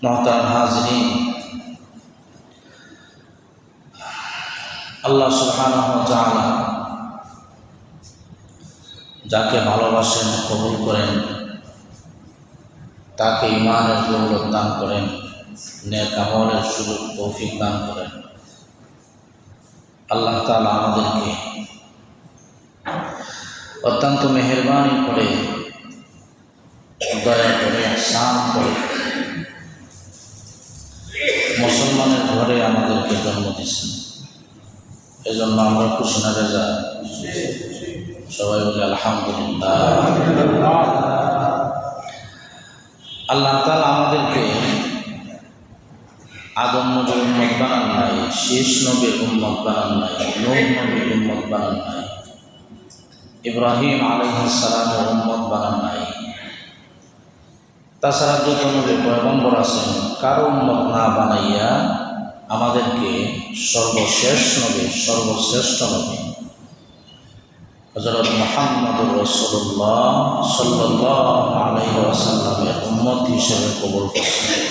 मोहतरम हाज़रीन, আল্লাহ সুবহানাহু ওয়া তাআলা যাকে ভালোবাসেন, কবুল করেন, তাকে ঈমানের দৌলত দান করেন, নেক আমলের সুযোগ তৌফিক দান করেন। আল্লাহ তাআলা আমাদেরকে অত্যন্ত মেহেরবানি করে, দয়া করে, ইহসান করে মুসলমানের ঘরে আমাদেরকে জন্ম দিয়েছেন। এই জন্য আমরা খুশি না রেজা? সবাই বলে আলহামদুলিল্লাহ। আল্লাহ তাআলা আমাদেরকে আদম নবীর উম্মত বানান নাই, শীষ নবীর উম্মত বানান নাই, নূহ নবীর উম্মত বানান নাই, ইব্রাহিম আলাইহিস সালামের উম্মত বানান নাই। তাছাড়া যত নবী পয়গম্বর আছেন, কারো উম্মত না বানাইয়া আমাদেরকে সর্বশেষ নবী, সর্বশ্রেষ্ঠ নবী হযরত মুহাম্মদুর রাসূলুল্লাহ সাল্লাল্লাহু আলাইহি ওয়াসাল্লামের উম্মত হিসেবে কবুল করেছেন।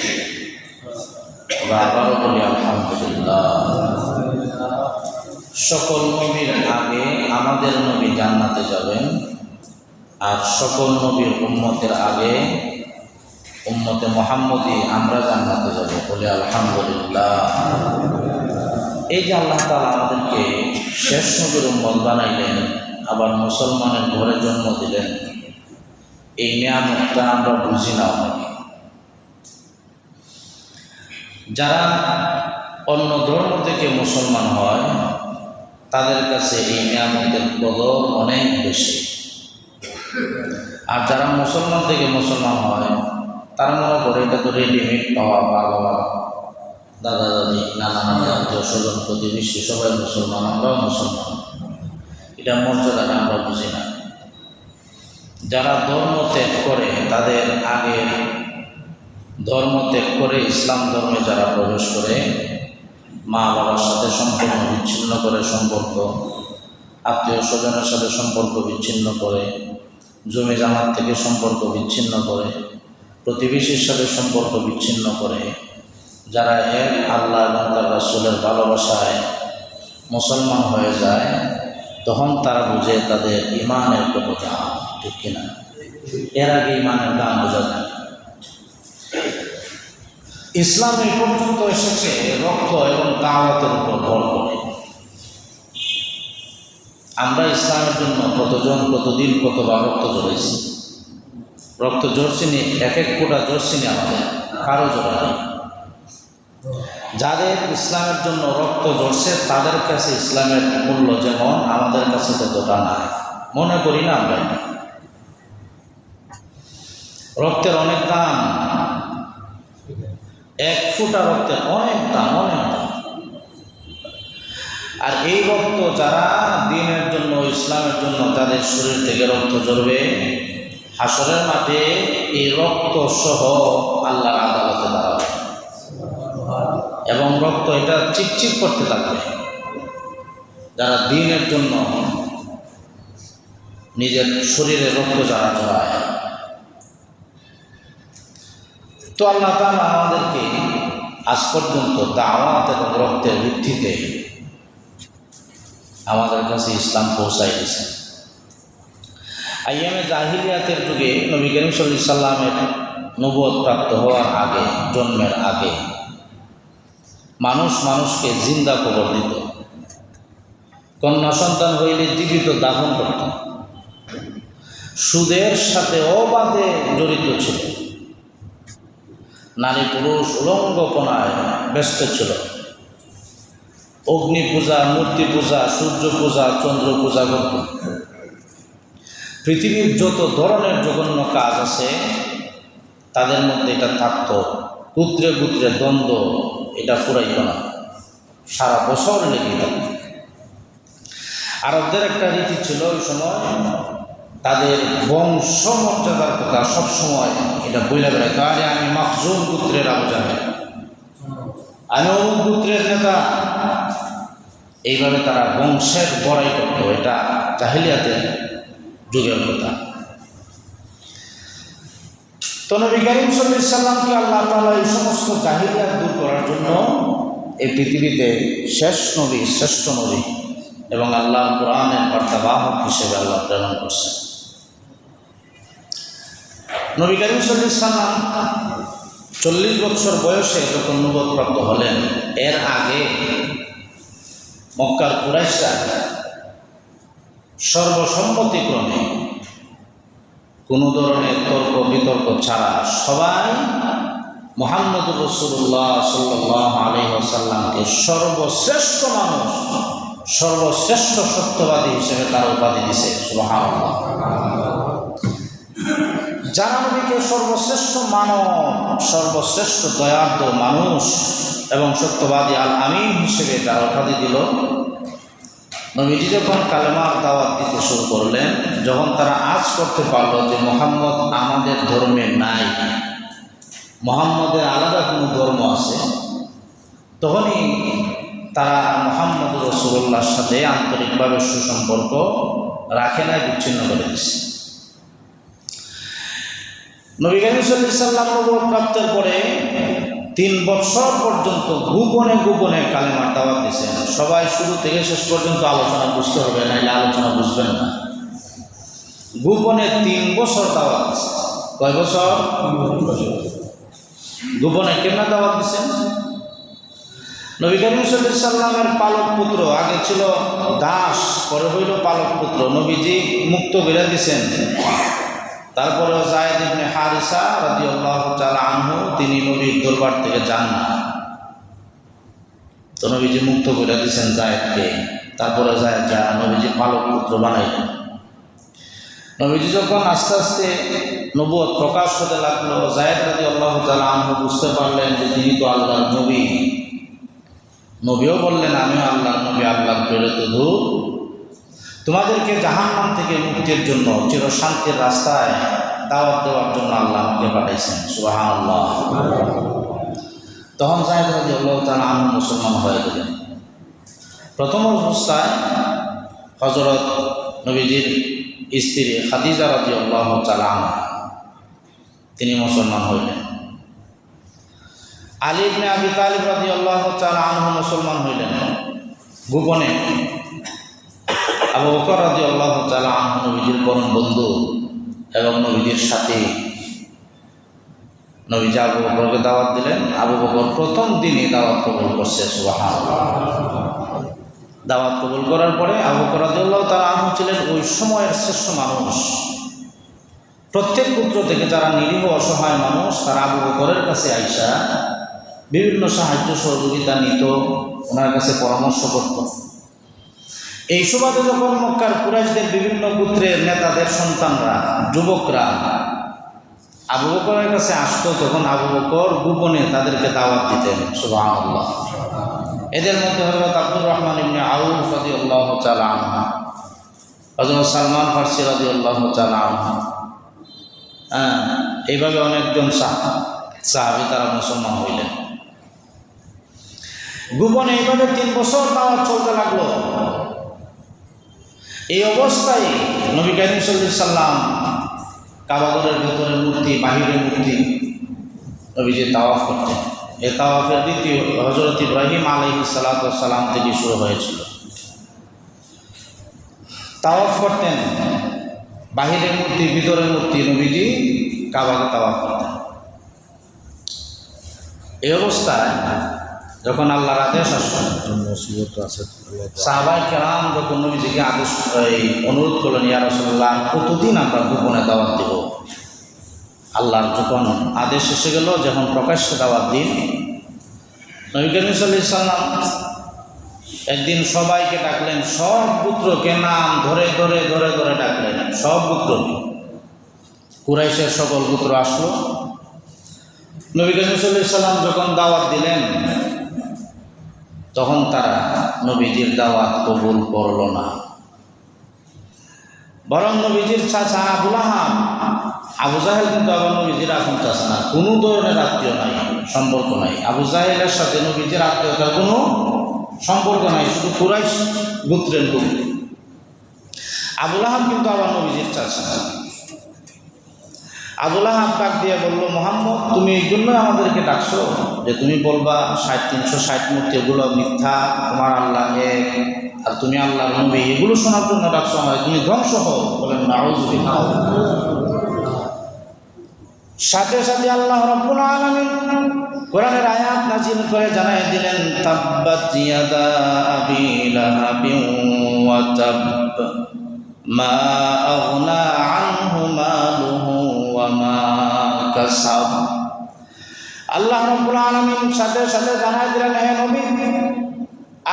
আবারও বলি আলহামদুলিল্লাহ। সকল নবীর আগে আমাদের নবী জান্নাতে যাবেন, আর সকল নবীর উম্মতের আগে উম্মতে মুহাম্মদী আমরা জান্নাতে যাব। বলি আলহামদুলিল্লাহ। এই যে আল্লাহ তাআলা আমাদেরকে শেষ নবীর উম্মত বানাইলেন, আবার মুসলমানের ঘরে জন্ম দিলেন, এই নিয়ামতটা আমরা বুঝি না। যারা অন্য ধর্ম থেকে মুসলমান হয় তাদের কাছে এই নিয়ামতের কদর অনেক বেশি, আর যারা মুসলমান থেকে মুসলমান হয় তারা মনে করে এটা তো রেডিমেড পাওয়া, বাবা, দাদা দাদি, নানা নানি, আত্মীয় স্বজন, প্রতিবেশী সবাই মুসলমান, আমরাও মুসলমান। এটা মর্যাদাটা আমরা বুঝি না। যারা ধর্ম ত্যাগ করে, তাদের আগের ধর্ম ত্যাগ করে ইসলাম ধর্মে যারা প্রবেশ করে, মা বাবার সাথে সম্পূর্ণ বিচ্ছিন্ন করে সম্পর্ক, আত্মীয় স্বজনের সাথে সম্পর্ক বিচ্ছিন্ন করে, জমি জামাত থেকে সম্পর্ক বিচ্ছিন্ন করে, প্রতিবেশীর সাথে সম্পর্ক বিচ্ছিন্ন করে, যারা এক আল্লাহ এবং তার রাসূলের ভালোবাসায় মুসলমান হয়ে যায়, তখন তারা বুঝে তাদের ঈমানের কত দাম, ঠিক কিনা? এর আগে ঈমানের দাম বোঝা যায়। ইসলাম এই পর্যন্ত এসেছে রক্ত এবং দাওয়াতের উপর ভর করে। আমরা ইসলামের জন্য কতদিন কতবার রক্ত ঝরেছি। রক্ত ঝরছিনি, এক এক ফোঁটা ঝরছিনি আমাদের, কারো জোড়া নেই। যাদের ইসলামের জন্য রক্ত ঝরছে তাদের কাছে ইসলামের মূল্য যেমন, আমাদের কাছে ততটা নাই। মনে করি না আমরা এটা। রক্তের অনেক দাম, এক ফোঁটা রক্তের অনেক দাম, অনেক দাম। আর এই রক্ত যারা দ্বীনের জন্য, ইসলামের জন্য তাদের শরীর থেকে রক্ত ঝরবে, হাসরের মাঠে এই রক্ত সহ আল্লাহর আদালতে দাঁড়াবে এবং রক্ত এটা চিকচিক করতে থাকবে। যারা দ্বীনের জন্য নিজের শরীরে রক্ত যারা ঝরায়। তো আল্লাহ তাআলা আমাদেরকে আজ পর্যন্ত দাওয়াত এবং রক্তের ভিত্তিতে আমাদের কাছে ইসলাম পৌঁছাই দিয়েছেন। আইয়ামে জাহিলিয়াতের যুগে নবী করিম সাল্লাল্লাহু আলাইহি সাল্লামের নবুয়ত প্রাপ্ত হওয়ার আগে, জন্মের আগে মানুষকে জিন্দা কবর দিত। কন্যা সন্তান হইলে জীবিত দাফন করত। সুদের সাথে অবাধে জড়িত ছিল। নারী পুরুষ উলঙ্গপনায় ব্যস্ত ছিল। অগ্নি পূজা, মূর্তি পূজা, সূর্য পূজা, চন্দ্র পূজা করত। পৃথিবীর যত ধরনের জঘন্য কাজ আছে তাদের মধ্যে এটা থাকত। পুত্রে পুত্রে দ্বন্দ্ব এটা ফুরাইত না, সারা বছর লেগে থাকত। আরবদের একটা রীতি ছিল ওই সময়, তাদের বংশ মর্যাদার কথা সবসময় এটা বইলা বেড়াইত। আরে আমি মাখজুম পুত্রের আবু জাহেল, আমি অমুক পুত্রের নেতা। এইভাবে তারা বংশের বড়াই করত। এটা জাহিলিয়াতের যুগের কথা। তো নবী করিম সাল্লাল্লাহু আলাইহি সাল্লামকে আল্লাহ তাআলা এই সমস্ত জাহিলিয়াত দূর করার জন্য এই পৃথিবীতে শেষ নবী, শ্রেষ্ঠ নবী এবং আল্লাহ কোরআনের বার্তাবাহক হিসেবে আল্লাহ প্রেরণ করছেন। নবী করিম সাল্লাল্লাহু আলাইহি সাল্লাম 40 বছর বয়সে যখন নবুয়ত প্রাপ্ত হলেন, এর আগে মক্কার কুরাইশরা সর্বসম্মতিক্রমে কোনো ধরনের তর্ক বিতর্ক ছাড়া সবাই মুহাম্মদুর রাসূলুল্লাহ সাল্লাল্লাহু আলাইহি ওয়াসাল্লামকে সর্বশ্রেষ্ঠ মানুষ, সর্বশ্রেষ্ঠ সত্যবাদী হিসেবে তার উপাধি দিয়েছে। সুবহানাল্লাহ। যারা নবীকে সর্বশ্রেষ্ঠ মানব, সর্বশ্রেষ্ঠ দয়ার্দ মানুষ এবং সত্যবাদী আল আমিন হিসেবে যারা উপাধি দিল, নবীজি যখন কালেমার দাওয়াত দিতে শুরু করলেন, যখন তারা আজ করতে পারল যে মুহাম্মদ আমাদের ধর্মে নাই, মুহাম্মদের আলাদা কোনো ধর্ম আছে, তখনই তারা মুহাম্মদ রাসূলুল্লাহর সাথে আন্তরিকভাবে সুসম্পর্ক রাখে নাই, বিচ্ছিন্ন করে দিচ্ছে। নবী করিম সাল্লাল্লাহু আলাইহি সাল্লাম নবুয়ত প্রাপ্তের পরে 3 বছর পর্যন্ত গোপনে গোপনে কালেমার দাওয়াত দিয়েছেন। সবাই শুরু থেকে শেষ পর্যন্ত আলোচনা বুঝতে হবে, নাহলে আলোচনা বুঝবেন না। গোপনে 3 বছর দাওয়াত দিয়েছেন। কয় বছর? গোপনে কেমন দাওয়াত দিয়েছেন? নবী করিম সাল্লাল্লাহু আলাইহি সাল্লামের পালক পুত্র, আগে ছিল দাস, পরে হইল পালক পুত্র, নবীজি মুক্ত করে দিয়েছেন। তারপরে যায়েদ ইবনে হারিসা রাদিয়াল্লাহু তাআলা আনহু, তিনি নবীর দরবার থেকে যান না, তো নবীজি মুক্ত করে দিয়েছেন যায়েদকে। তারপরে যায়েদ যা নবীজি পালক পুত্র বানাইলেন। নবীজি যখন আস্তে আস্তে নবুয়ত প্রকাশ হতে লাগলো, যায়েদ রাদিয়াল্লাহু তাআলা আনহু বুঝতে পারলেন যে তিনি তো আল্লাহর নবী। নবীও বললেন, আমিও আল্লাহর নবী, আল্লাহর প্রেরিত দূত, তোমাদেরকে জাহান্নাম থেকে মুক্তির জন্য, চিরশান্তির রাস্তায় দাওয়াত দেওয়ার জন্য আল্লাহ আমাকে পাঠাইছেন। সুবহানাল্লাহ। তখন যায়েদ রাদিয়াল্লাহু তাআলা আনহু মুসলমান হয়ে গেলেন। প্রথম অবস্থায় হযরত নবীজির স্ত্রী খাদিজা রাদিয়াল্লাহু তাআলা আনহা, তিনি মুসলমান হইলেন। আলী ইবনে আবি তালিব রাদিয়াল্লাহু তাআলা আনহু মুসলমান হইলেন গোপনে। আবু বকর রাদিয়াল্লাহু তাআলা আনহু নবীজির পরম বন্ধু এবং নবীজির সাথে, নবীজি আবু বকরকে দাওয়াত দিলেন। আবু বকর প্রথম দিনই দাওয়াত কবুল করছে। সুবহানাল্লাহ। দাওয়াত কবুল করার পরে আবু বকর রাদিয়াল্লাহু তাআলা আনহু ছিলেন ওই সময়ের শ্রেষ্ঠ মানুষ। প্রত্যেক পুত্র থেকে যারা নিরীহ অসহায় মানুষ, তারা আবু বকরের কাছে আইসা বিভিন্ন সাহায্য সহযোগিতা নিত, ওনার কাছে পরামর্শ করত। এই সুবাদে যখন মক্কার কুরাইশদের বিভিন্ন গোত্রের নেতাদের সন্তানরা, যুবকরা আবু বকরের কাছে আসতো, তখন আবু বকর গোপনে তাদেরকে দাওয়াত দিতেন। সুবহানাল্লাহ। এদের মধ্যে হযরত আব্দুর রহমান ইবনে আউফ রাদিয়াল্লাহু তাআলা আনহু, হযরত সালমান ফারসি রাদিয়াল্লাহু তাআলা আনহু, এইভাবে অনেকজন সাহাবী তারা মুসলমান হইলেন। গোপনে এইভাবে 3 বছর দাওয়াত চলতে লাগলো। এই অবস্থায় নবী করিম সাল্লাল্লাহু আলাইহি সাল্লাম কাবাঘরের ভেতরে মূর্তি, বাহিরে মূর্তি, নবীজি তাওয়াফ করতেন। এই তাওয়াফের রীতি হযরত ইব্রাহিম আলাইহিস সালাতু ওয়াস সালাম থেকে শুরু হয়েছিল। তাওয়াফ করতেন, বাহিরে মূর্তি, ভিতরে মূর্তি, নবীজি কাবাকে তাওয়াফ করতেন। এই অবস্থায় যখন আল্লাহর আদেশ আসলো, সাহাবায়ে কেরাম যখন নবীজিকে আদেশ অনুরোধ করলেন, ইয়া রাসূলুল্লাহ, কতদিন আমরা গোপনে দাওয়াত দেব? আল্লাহর যখন আদেশ এসে গেল, যখন প্রকাশ্যে দাওয়াত দিন, নবী করিম সাল্লাল্লাহু আলাইহি সাল্লাম একদিন সবাইকে ডাকলেন, সব পুত্রকে নাম ধরে ধরে ধরে ধরে ডাকলেন, সব পুত্রকে। কুরাইশের সকল পুত্র আসলো। নবী করিম সাল্লাল্লাহু আলাইহি সাল্লাম যখন দাওয়াত দিলেন, তখন তারা নবীজির দাওয়াত কবুল করল না। বরং নবীজির চাচা আবু লাহাব, আবু জাহেল কিন্তু আবার নবীজির আপন চাচা না, কোনো ধরনের আত্মীয় নাই, সম্পর্ক নাই। আবু জাহেলের সাথে নবীজির আত্মীয়তার কোনো সম্পর্ক নাই, শুধু কুরাইশ গোত্রের লোক। আবু লাহাব কিন্তু আবার নবীজির চাচা। আবু লাহাব ডাক দিয়ে বলল, মুহাম্মদ তুমি এই জন্যই আমাদেরকে ডাকছো যে তুমি বলবা 360 মূর্তি এগুলো মিথ্যা, তোমার আল্লাহ এক আর তুমি আল্লাহর নবী, এগুলো শোনার জন্য ডাকছো আমাদের, তুমি ধ্বংস হও। বলেন নাউযুবিল্লাহ। সাথে সাথে আল্লাহ রাব্বুল আলামিন কোরআনের আয়াত নাযিল করে জানায় দিলেন, তাব্বাত ইয়াদা আবি লাহাবিন ওয়া তাব মা আগনা আনহু মালুহু ওয়া মা কাসাব। আল্লাহ রাব্বুল আলামিন সাথে সাথে জানায় দিলেন, হে নবী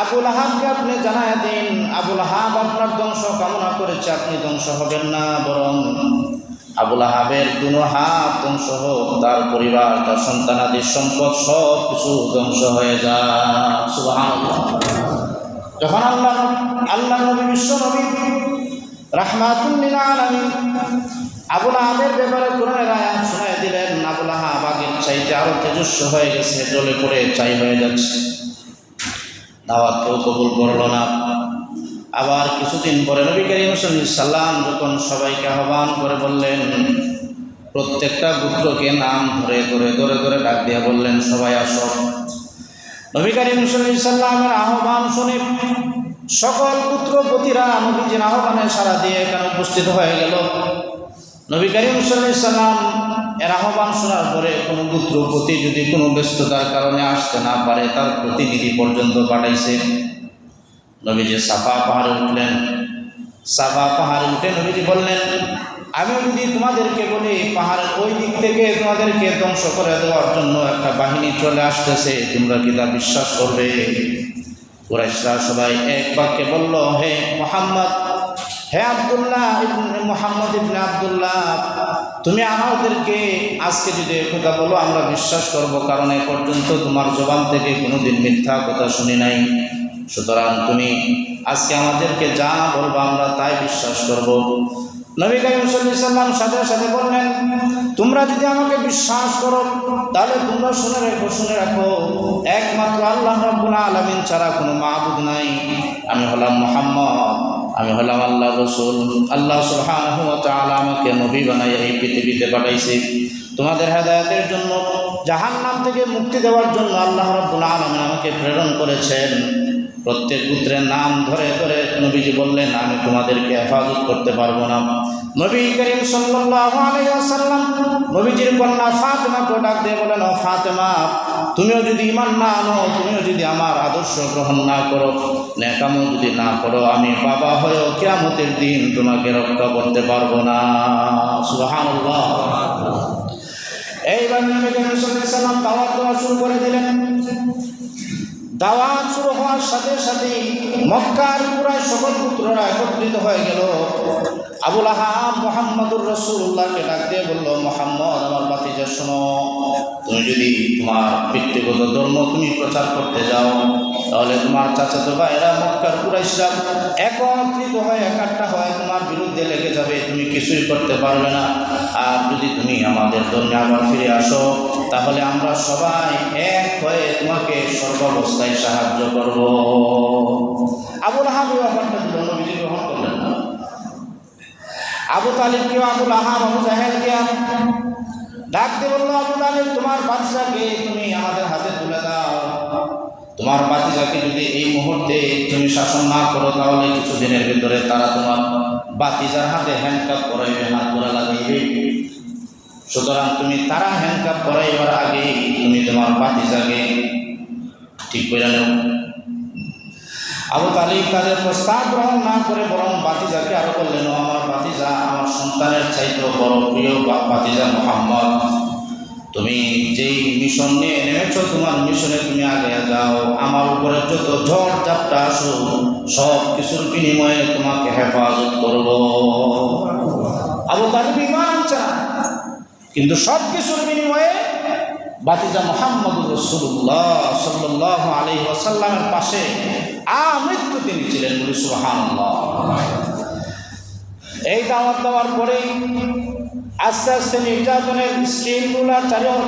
আবু লাহাবকে আপনি জানায় দিন, আবু লাহাব আপনার ধ্বংস কামনা করেছে, আপনি ধ্বংস হবেন না, বরং আবু লাহাবের দুনো হাত ধ্বংস হোক, তার পরিবার, তার সন্তানাদি সম্পদ সব কিছু ধ্বংস হয়ে যায়। সুবহানাল্লাহ। যখন আল্লাহ নবী বিশ্ব নবী রাহমাতুল লিল আলামিন আবু লাহাবের ব্যাপারে কোরআনের আয়াত শোনায় দিলেন, আবু লাহাব আগের চাইতে আরো তেজস্ব হয়ে গেছে, জ্বলে পড়ে ছাই হয়ে যাচ্ছে, দাওয়াত কেউ কবুল করল না। আবার কিছুদিন পরে নবী করিম সাল্লাল্লাহু আলাইহি সাল্লাম যখন সবাইকে আহ্বান করে বললেন, প্রত্যেকটা গোত্রকে নাম ধরে ধরে ধরে ধরে ডাক দিয়ে বললেন, সবাই আসো। নবী করিম সাল্লাল্লাহু আলাইহি সাল্লামের আহ্বান শুনে সকল গোত্রপতিরা নবীজির আহ্বানে সাড়া দিয়ে এখানে উপস্থিত হয়ে গেল। নবী করিম সাল্লাল্লাহু আলাইহি সাল্লাম এর আহ্বান শোনার পরে কোনো গোত্রপতি যদি কোনো ব্যস্ততার কারণে আসতে না পারে, তার প্রতিনিধি পর্যন্ত পাঠাইছে। নবীজি সাফা পাহাড়ে উঠলেন। সাফা পাহাড়ে উঠে নবীজি বললেন, আমি যদি তোমাদেরকে বলি পাহাড়ের ওই দিক থেকে তোমাদেরকে ধ্বংস করে দেওয়ার জন্য একটা বাহিনী চলে আসতেছে, তোমরা কি তা বিশ্বাস করবে? কুরাইশরা সবাই এক বাক্যে বলল, হে মুহাম্মদ, হে আব্দুল্লাহ ইবনে মুহাম্মদ ইবনে আব্দুল্লাহ, তুমি আমাদেরকে আজকে যদি কথা বলো আমরা বিশ্বাস করব, কারণ এ পর্যন্ত তোমার জবান থেকে কোনোদিন মিথ্যা কথা শুনি নাই। সুতরাং তুমি আজকে আমাদেরকে যা বলবো আমরা তাই বিশ্বাস করব। নবী করিম সাল্লাল্লাহু আলাইহি সাল্লাম সাথে সাথে বললেন, তোমরা যদি আমাকে বিশ্বাস করো তাহলে তোমরা শুনে রাখো একমাত্র আল্লাহ রাব্বুল আলামিন ছাড়া কোনো মাবুদ নাই। আমি হলাম মুহাম্মদ, আমি হলাম আল্লাহর রাসূল। আল্লাহ সুবহানাহু ওয়া তাআলা আমাকে নবী বানাইয়া এই পৃথিবীতে পাঠাইছে তোমাদের হেদায়েতের জন্য, জাহান্নাম থেকে মুক্তি দেওয়ার জন্য আল্লাহ রাব্বুল আলামিন আমাকে প্রেরণ করেছেন। প্রত্যেক গোত্রের নাম ধরে ধরে নবীজি বললেন, আমি তোমাদেরকে হেফাজত করতে পারবো না। নবী করিম সাল্লাল্লাহু আলাইহি ওয়াসাল্লাম নবীজির কন্যা ফাতেমাকে ডাক দিয়ে বলেন, ও ফাতেমা, তুমিও যদি ঈমান না আনো, তুমিও যদি আমার আদর্শ গ্রহণ না করো, নেক আমল যদি না করো, আমি বাবা হয়েও কিয়ামতের দিন তোমাকে রক্ষা করতে পারবো না। সুবহানাল্লাহ। এইবার নবী করিম সাল্লাল্লাহু আলাইহি ওয়াসাল্লাম দাওয়াত দেওয়া শুরু করে দিলেন। দাওয়াত শুরু হওয়ার সাথে সাথে মক্কার পুরায় সকল পুত্ররা একত্রিত হয়ে গেল। আবু লাহাব মুহাম্মদুর রাসূলুল্লাহকে ডাক দিয়ে বলল, মুহাম্মদ আমার ভাতিজা শোনো, তুমি যদি তোমার ব্যক্তিগত ধর্ম তুমি প্রচার করতে যাও, তাহলে তোমার চাচাতো ভাইয়েরা মক্কার কুরাইশরা একত্রিত হয়ে একাট্টা হয়ে তোমার বিরুদ্ধে লেগে যাবে, তুমি কিছুই করতে পারবে না। আর যদি তুমি আমাদের ধর্মে আবার ফিরে আসো, তাহলে আমরা সবাই এক হয়ে তোমাকে সর্বাবস্থায় সাহায্য করব। আবু লাহাব এই অফারটা দিল, নবীজি গ্রহণ করলেন না। আবু তালিবকেও আবু লাহাব আবু জাহেলকে ডাক দিয়ে বলল, আবু তালিব তোমার বাদশাকে তুমি আমাদের হাতে তুলে দাও। তোমার বাতিজাকে যদি এই মুহূর্তে তুমি শাসন না করো, তাহলে কিছুদিনের ভিতরে তারা তোমার বাতিজার হাতে হ্যান্ডকাপ করাইবে, হাত ধরা লাগাইবে। সুতরাং তুমি তারা হ্যান্ডকাপ করাইবার আগে তুমি তোমার বাতিজাকে ঠিক করে নাও। আবু তালিব তাদের প্রস্তাব গ্রহণ না করে বরং বাতিজাকে আরো বললেন, আমার বাতিজা আমার সন্তানের চাইতে বড় প্রিয় বাতিজা মুহাম্মদ, তুমি যেই মিশন নিয়ে নেমেছো তোমার মিশনে তুমি আগে যাও, আমার উপরে যত ঝড় ঝাপটা আসো সব কিছুর বিনিময়ে তোমাকে হেফাজত করব। আবু তালিব ঈমান চায়, কিন্তু সব কিছুর বিনিময়ে বাতিজা মুহাম্মদুর রাসূলুল্লাহ সাল্লাল্লাহু আলাইহি ওয়াসাল্লামের পাশে আমৃত্যু তিনি ছিলেন। বলি সুবহানাল্লাহ। এই দাওয়াত দেওয়ার পরেই আস্তে আস্তে নির্যাতনের স্কিমগুলো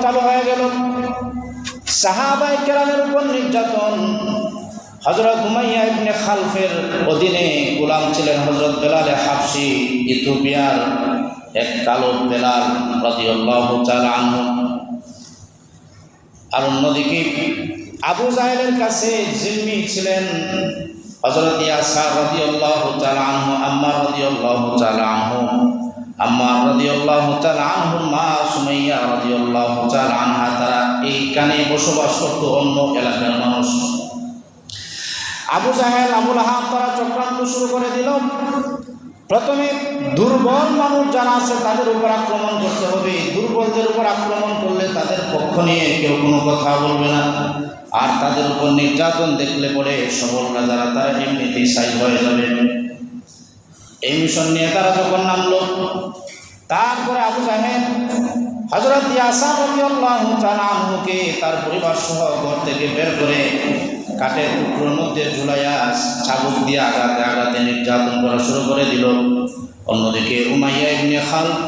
চালু হয়ে গেল। সাহাবায়ে কেরামের উপর নির্যাতন। হযরত উমাইয়া ইবনে খালফের অধীনে গোলাম ছিলেন হযরত বেলাল হাবশী, ইথিওপিয়ার এক কালো বেলাল রাদিয়াল্লাহু তাআলা আনহু, আর অন্যদিকে আবু জাহেলের কাছে জিম্মি ছিলেন হযরত ইয়াসার রাদিয়াল্লাহু তাআলা আনহু, আম্মার রাদিয়াল্লাহু তাআলা আনহু। আম্মার রাদিয়াল্লাহু তাআলা আনহুর মা সুমাইয়া রাদিয়াল্লাহু তাআলা আনহা, তারা এইখানে বসবাস করত, অন্য এলাকার মানুষ। আবু জাহেল, আবুল আহাব তারা চক্রান্ত শুরু করে দিল। প্রথমে দুর্বল মানুষ যারা আছে তাদের উপর আক্রমণ করতে হবে। দুর্বলদের উপর আক্রমণ করলে তাদের পক্ষ নিয়ে কেউ কোনো কথা বলবে না, আর তাদের উপর নির্যাতন দেখলে পরে সবলরা যারা তারা এমনিতেই সাইড হয়ে যাবে। এই মিশন নিয়ে তারা যখন নামলো, তারপরে আবু জাহেল হযরত ইয়াসার রাদিয়াল্লাহু তাআলা আনহুকে তার পরিবার সহ ঘর থেকে বের করে কাঠের টুকরোর মধ্যে ঝুলাইয়া চাবুক দিয়ে আঘাতে নির্যাতন করা শুরু করে দিল। অন্যদিকে উমাইয়া ইবনে খালদ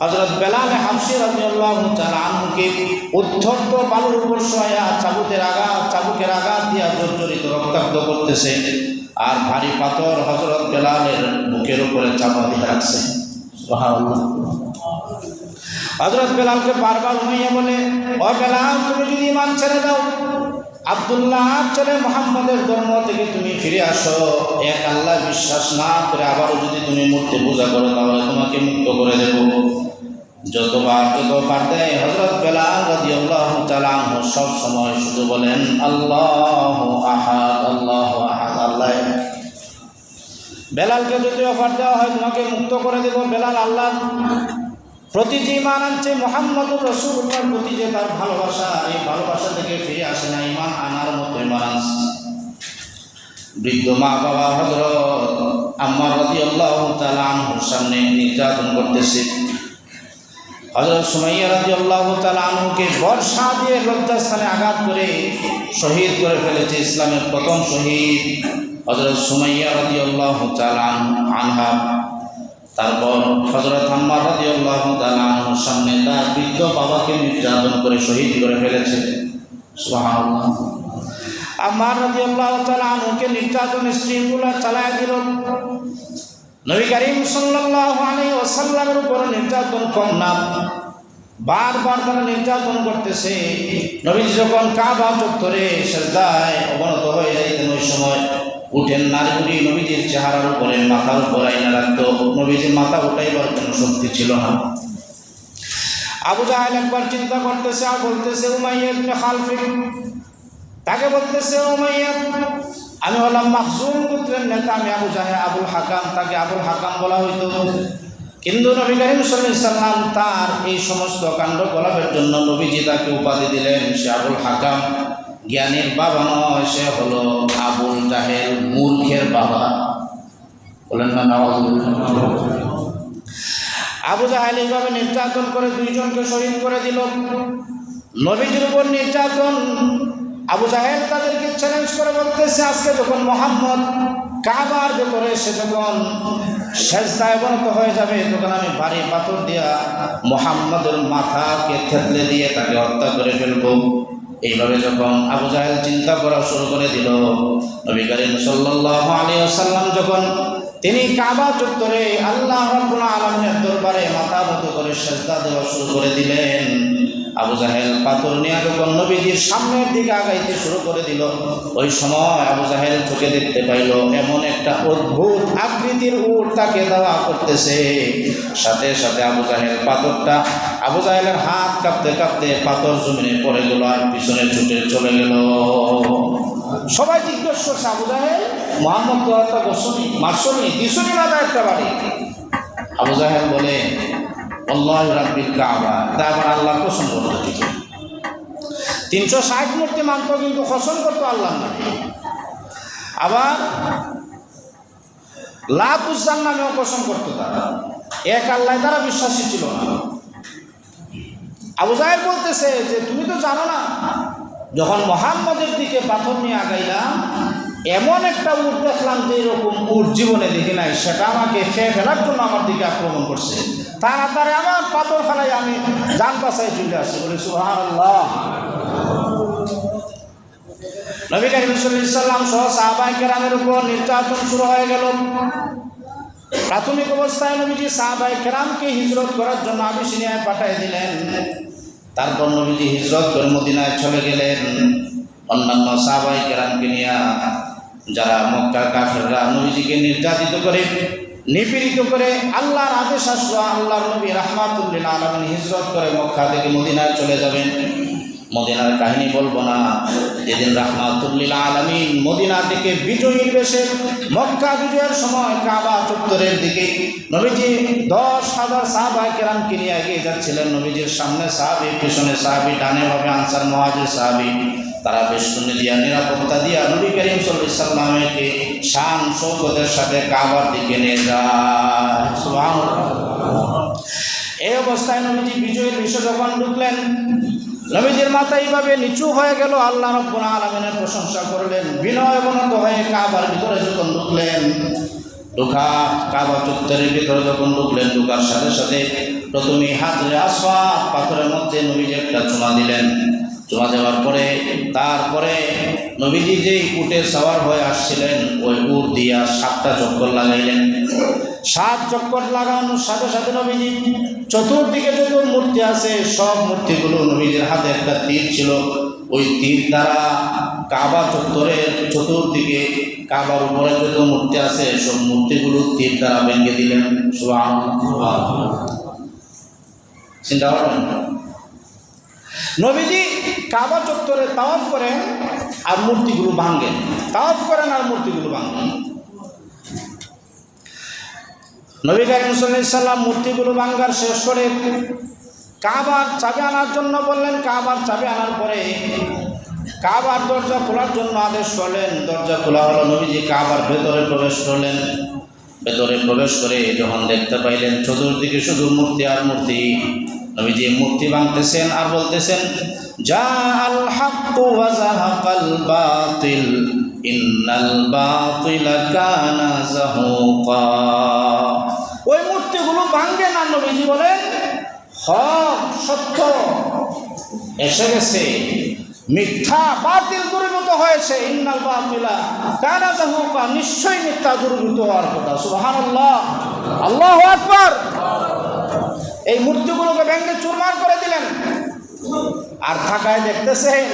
হযরত বেলাল হাবশী রাদিয়াল্লাহু তাআলা আনহুকে উদ্ধত বালুর উপর শোয়া চাবুকের আঘাত দিয়া জর্জরিত রক্তাক্ত করতেছে, আর ভারী পাথর হযরত বেলালের বুকের উপরে চাপা দিয়ে রাখছে। সুবহানাল্লাহ। হযরত বেলালকে বারবার উমাইয়া বলে, ও বেলাল, তুমি যদি ঈমান ছেড়ে দাও, আব্দুল্লাহ ছেলে মুহাম্মদের ধর্ম থেকে তুমি ফিরে আসো, এক আল্লাহ বিশ্বাস না করে আবারও যদি তুমি মূর্তি পূজা করো, তাহলে তোমাকে মুক্ত করে দেব। যতবার দেয় হযরত বেলাল রাদিয়াল্লাহু তাআলা আনহু সব সময় শুধু বলেন আল্লাহু আহাদ, আল্লাহু আহাদ, আল্লাহ। বেলালকে যদি অফার দেওয়া হয় তোমাকে মুক্ত করে দেব, বেলাল আল্লাহর প্রতি যে ঈমান আনছে, মুহাম্মদুর রাসূলুল্লাহর প্রতি যে তার ভালোবাসা, এই ভালোবাসা থেকে ফিরে আসে না, ঈমান আনার মতো ঈমান আনছে। বৃদ্ধ মা বাবা হযরত আম্মার রাদিয়াল্লাহু তাআলা আনহুর সামনে নির্যাতন করতেছে। হযরত সুমাইয়া রাদিয়াল্লাহু তাআলা আনহুকে বর্ষা দিয়ে লজ্জাস্থানে আঘাত করে শহীদ করে ফেলেছে ইসলামের প্রথম শহীদ হযরত সুমাইয়া রাদিয়াল্লাহু তাআলা আনহা। তারপর হযরত আম্মার রাদিয়াল্লাহু তাআলা আনহুর সামনে তার বৃদ্ধ বাবাকে নির্যাতন করে শহীদ করে ফেলেছে। সুবহানাল্লাহ। আম্মার রাদিয়াল্লাহু তাআলা আনহুকে নির্যাতন স্ত্রীগুলো চালায় দিল। নবী করিম সাল্লাল্লাহু আলাইহি ওয়াসাল্লামের উপর নির্যাতন কম না, বারবার তারা নির্যাতন করতেছে। নবীজি যখন কাবা চত্বরে সিজদায় অবনত হয়ে যাইতেন, ওই সময় উঠেন নারীগুলি নবীজির চেহারার উপরে মাথার উপর আইনা রাখত। নবীজির মাথা উঠাইবার কোনো শক্তি ছিল না। আবু জাহেল একবার চিন্তা করতেছে আর বলতেছে, উমাইয়া ইবনে খালফ, তাকে বলতেছে, উমাইয়া, আমি হলাম মাখজুম গোত্রের নেতা, আমি আবু জাহেল, আবুল হাকাম, তাকে আবুল হাকাম বলা হইতো। কিন্তু নবী করিম সাল্লাল্লাহু আলাইহি ওয়াসাল্লাম তার এই সমস্ত কাণ্ডকলাপের জন্য নবীজি তাকে উপাধি দিলেন, সে আবুল হাকাম। জ্ঞানীর বাবা নয়, সে হলো আবুল জাহেল, মূর্খের বাবা। বলেন না নাউযুবিল্লাহ। আবু জাহেল এইভাবে নির্যাতন করে দুইজনকে শহীদ করে দিল। নবীজির উপর নির্যাতন। আবু জাহেল তাদেরকে চ্যালেঞ্জ করে বলতেছে, আজকে যখন মুহাম্মদ কাবার ভেতরে সে যখন সেজদায় অবনত হয়ে যাবে, তখন আমি ভারী পাথর দিয়া মুহাম্মদের মাথাকে থেতলে দিয়ে তাকে হত্যা করে ফেলব। এইভাবে যখন আবু জাহেল চিন্তা করা শুরু করে দিল, নবী করিম সাল্লাল্লাহু আলাইহি ওয়াসাল্লাম যখন তিনি কাবা চত্বরে আল্লাহ রাব্বুল আলামিনের দরবারে মাথা নত করে সেজদা দেওয়া শুরু করে দিলেন, আবু জাহেল পাথর নিয়ে যখন নবীজির সামনের দিকে আগাইতে শুরু করে দিল, ওই সময় আবু জাহেল চোখে দেখতে পাইল এমন একটা অদ্ভুত আকৃতির উট তাকে দেওয়া করতেছে। সাথে সাথে আবু জাহেলের হাত কাঁপতে কাঁপতে পাথর জমিনে পড়ে গেল আর পিছনে ছুটে চলে গেল। সবাই জিজ্ঞেস করছে, আবু জাহেল, মুহাম্মদ তো হত্যা করছনি, মারছনি, দিছনি মাথা একটা বাড়ি? আবু জাহেল বলে, আল্লাহ রাব্বিল কাবা, তা আবার আল্লাহ কসম করতো। ঠিক 360 মূর্তি মানত, কিন্তু কসম করতো আল্লাহ না। আবার লাত উজ্জার নামেও কসম করতো তারা, এক আল্লাহ তারা বিশ্বাসী ছিল না। আবু জাহেল বলতেছে যে তুমি তো জানো না, যখন মুহাম্মদের দিকে পাথর নিয়ে আগাইলাম, এমন একটা উট দেখলাম যে এরকম উট জীবনে দেখি নাই, সেটা আমাকে খেয়ে ফেলার জন্য আমার দিকে আক্রমণ করছে। তাড়াতাড়ি আমার পাথর ফেলাই আমি জান বাঁচাই চলে আসছি। বলে সুবহানাল্লাহ। নবী করিম সাল্লাল্লাহু আলাইহি ওয়াসাল্লাম সহ সাহাবায়ে কেরামের উপর নির্যাতন শুরু হয়ে গেল। প্রাথমিক অবস্থায় নবীজি সাহাবায়ে কেরামকে হিজরত করার জন্য আবিসিনিয়ায় পাঠিয়ে দিলেন। তারপর নবীজি হিজরত করে মদিনায় চলে গেলেন অন্যান্য সাহাবায়ে কেরামকে নিয়ে। যারা মক্কার কাফেররা নবীজিকে নির্যাতিত করে, নিপীড়িত করে, আল্লাহর আদেশ আসলো আল্লাহর নবী রাহমাতুল লিল আলামিন হিজরত করে মক্কা থেকে মদিনায় চলে যাবেন। মদিনার কাহিনী বলবো না। যেদিন রাহমাতুল লিল আলামিন মদিনা থেকে বিজয়ীর বেশে মক্কা বিজয়ের সময় কাবা চত্বরের দিকে নবীজি 10,000 সাহাবায়ে কেরামকে নিয়ে এগিয়ে যাচ্ছিলেন। নবীজির সামনে সাহাবী, পিছনে সাহাবী, ডানে বামে আনসার মুহাজির সাহাবী। তারা বেষ্টনী দিয়া, নিরাপত্তা দিয়া নবী করিম সাল্লাল্লাহু আলাইহি ওয়াসাল্লামকে শান শৌকতের সাথে কাবার দিকে নিয়ে যায়। সুবহানাল্লাহ। এই অবস্থায় নবীজি বিজয়ের বেশে যখন ঢুকলেন, নবীজির মাথা এইভাবে নিচু হয়ে গেল, আল্লাহ রাব্বুল আলামিনের প্রশংসা করলেন। বিনয় অবনত হয়ে কাবার ভিতরে যখন ঢুকলেন, কাবা চত্বরের ভিতরে যখন ঢুকলেন, ঢুকার সাথে সাথে প্রথমে হাজরে আসওয়াদ পাথরের মধ্যে নবীজি একটা চুমা দিলেন। চুমা দেওয়ার পরে তারপরে নবীজি যেই উটে সওয়ার হয়ে আসছিলেন ওই উট দিয়া 7টা চক্কর লাগাইলেন। 7 চক্কর লাগানোর সাথে সাথে নবীজি চতুর্দিকে যত মূর্তি আছে সব মূর্তিগুলো, নবীজির হাতে একটা তীর ছিল, ওই তীর দ্বারা কাবা চত্বরের চতুর্দিকে কাবার উপরে যত মূর্তি আছে সব মূর্তিগুলো তীর দ্বারা ভেঙে দিলেন। সুবহানাল্লাহ। চিন্তা করেন, নবীজি কাবা চত্বরে তাওয়াফ করেন আর মূর্তিগুলো ভাঙেন, তাওয়াফ করেন আর মূর্তিগুলো ভাঙেন। নবী করিম সাল্লাল্লাহু আলাইহি ওয়াসাল্লাম মূর্তিগুলো ভাঙার শেষ করে কাবার চাবি আনার জন্য বললেন। কাবার চাবি আনার পরে কাবার দরজা খোলার জন্য আদেশ করলেন। দরজা খোলা হলো, নবীজি কাবার ভেতরে প্রবেশ করলেন। ভেতরে প্রবেশ করে যখন দেখতে পাইলেন চতুর্দিকে শুধু মূর্তি আর মূর্তি, নবীজি মূর্তি ভাঙতেছেন আর বলতেছেন, জাআল হাক্কু ওয়া যাহাকাল বাতিল ইন্নাল বাতিলা কানা যাহুকা। ওই মূর্তিগুলো ভাঙবে না, নবীজি বলেন হক সত্য এসে গেছে, মিথ্যা বাতিল দূরীভূত হয়েছে। ইন্নাল বাতিলা কানা যাহুকা, নিশ্চয়ই মিথ্যা দূরীভূত হওয়ার কথা। সুবহানাল্লাহ, আল্লাহু আকবার। এই মূর্তিগুলোকে ভেঙে চুরমার করে দিলেন। আর থাকায় দেখতেছেন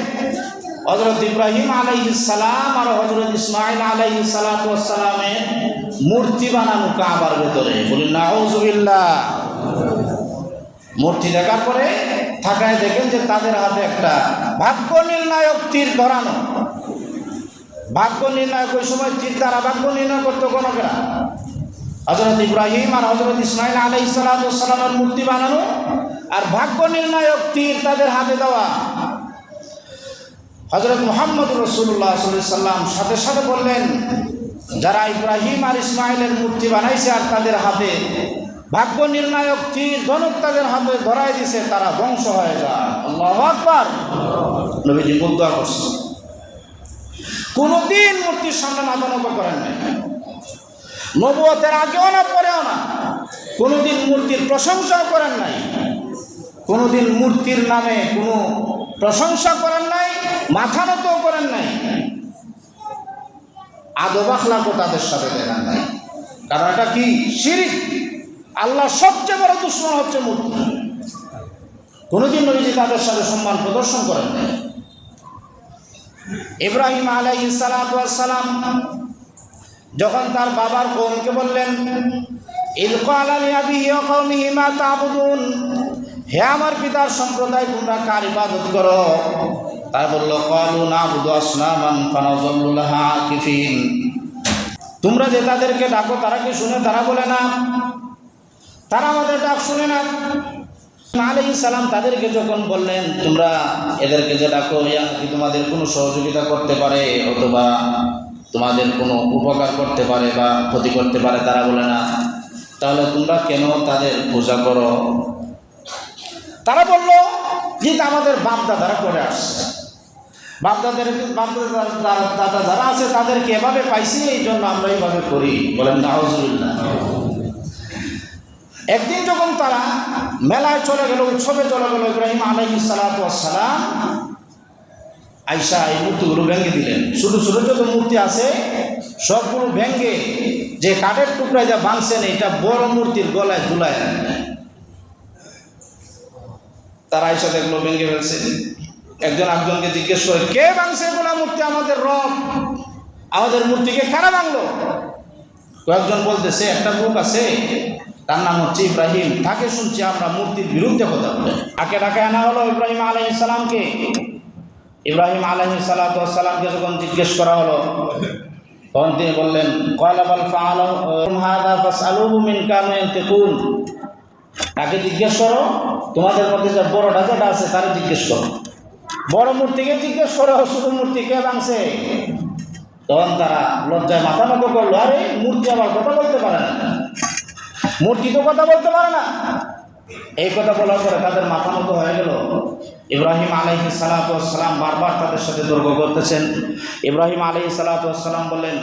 হযরত ইব্রাহিম আলাইহিস সালাম আর হযরত ইসমাঈল আলাইহিস সালাতু ওয়াস সালামের মূর্তি বানানো কাবার ভেতরে। বলেন নাউযুবিল্লাহ। মূর্তি দেখার পরে থাকায় দেখেন যে তাদের হাতে একটা ভাগ্য নির্ণায়ক তীর ধরানো। ভাগ্য নির্ণায়ক ওই সময় তীর দ্বারা ভাগ্য নির্ণয় করতো গণকেরা। হযরত ইব্রাহিম আর হযরত ইসমাঈল আলাইহিস সালাতু ওয়াস সালামের মূর্তি বানানো আর ভাগ্য নির্ণায়ক তীর তাদের হাতে দেওয়া। হযরত মুহাম্মদ রাসূলুল্লাহ সাল্লাল্লাহু আলাইহি সাল্লাম সাথে সাথে বললেন, যারা ইব্রাহিম আর ইসমাঈলের মূর্তি বানাইছে আর তাদের হাতে ভাগ্য নির্ণায়ক তীর ধনুক তাদের হাতে ধরাই দিছে, তারা ধ্বংস হয়ে যায়। আল্লাহু আকবার। নবীজি দোয়া করছেন, কোনদিন মূর্তির সামনে মাথা নত করেন নাই। নবুয়তের আগেও না পরেও না, কোনোদিন মূর্তির প্রশংসাও করেন নাই, কোনোদিন মূর্তির নামে কোনো প্রশংসা করেন নাই, মাথা নত করেন নাই, আদব আখলাকও তাদের সাথে দেখান নাই। কারণ এটা কি? শিরক। আল্লাহ সবচেয়ে বড় দুশমন হচ্ছে মূর্তি। কোনোদিন নবীজি তাদের সাথে সম্মান প্রদর্শন করেন নাই। ইব্রাহিম আলাইহিস সালাতু ওয়াস সালাম যখন তার বাবার কওমকে বললেন, ইয ক্বালা লিআবিহি ওয়া কওমিহি মা তা'বুদুন, হে আমার পিতার সম্প্রদায় তোমরা কার ইবাদত করো? তারা বলল, ক্বালু না'বুদু আসনামান ফানাযাল্লু লাহা আকিফিন। তোমরা যে তাদেরকে ডাকো তারা কি শুনে? তারা বলে না, তারা আমাদের ডাক শুনে না। আলাইহিস সালাম তাদেরকে যখন বললেন, তোমরা এদেরকে যে ডাকো কি তোমাদের কোনো সহযোগিতা করতে পারে অথবা তোমাদের কোনো উপকার করতে পারে বা ক্ষতি করতে পারে? তারা বলে না। তাহলে তোমরা কেন তাদের পূজা করো? তারা বলল যে আমাদের বাপ দাদারা করে আসছে, বাপ দাদা যারা আছে তাদেরকে এভাবে পাইছি, এই জন্য আমরা এইভাবে করি। বলেন নাউযুবিল্লাহ। একদিন যখন তারা মেলায় চলে গেল, উৎসবে চলে গেল, ইব্রাহিম আলাইহিস সালাতু ওয়াস সালাম আইসা এই মূর্তিগুলো ভেঙে দিলেন। ছোটো ছোটো যত মূর্তি আছে সবগুলো ভেঙে যে কাঠের টুকরায় যা ভাঙছেন এটা বড় মূর্তির গলায় ঝুলায় রাখলেন। তারা আইসা দেখলো ভেঙে ফেলছে। একজন একজনকে জিজ্ঞেস করে, কে ভাঙছে এগুলা মূর্তি? আমাদের রব, আমাদের মূর্তিকে কারা ভাঙলো? কয়েকজন বলতেছে, একটা লোক আছে তার নাম হচ্ছে ইব্রাহিম, তাকে শুনছি আমরা মূর্তির বিরুদ্ধে কথা বলে। তাকে ডাকে আনা হলো ইব্রাহিম আলাইহিস সালামকে। ইব্রাহিম আলাইহিস সালামকে যখন জিজ্ঞেস করা হলো তখন তিনি বললেন, ক্বালা বাল ফাআলাহু হাযা ফাসআলুহু মিন কানু ইয়ানতিকুন। তাকে জিজ্ঞেস করো, তোমাদের মধ্যে যে বড়টা যেটা আছে তারে জিজ্ঞেস করো। বড় মূর্তিকে জিজ্ঞেস করো ছোট মূর্তি কে ভাঙছে। তখন তারা লজ্জায় মাথা নত করলো, আরে মূর্তি আবার কথা বলতে পারে না, মূর্তি তো কথা বলতে পারে না। এই কথা বলার পরে তাদের মাথা নত হয়ে গেল। ইব্রাহিম আলাইহিস সালাম বারবার তাদের সাথে তর্ক করতেছেন। ইব্রাহিম আলাইহিস সালাম বললেন,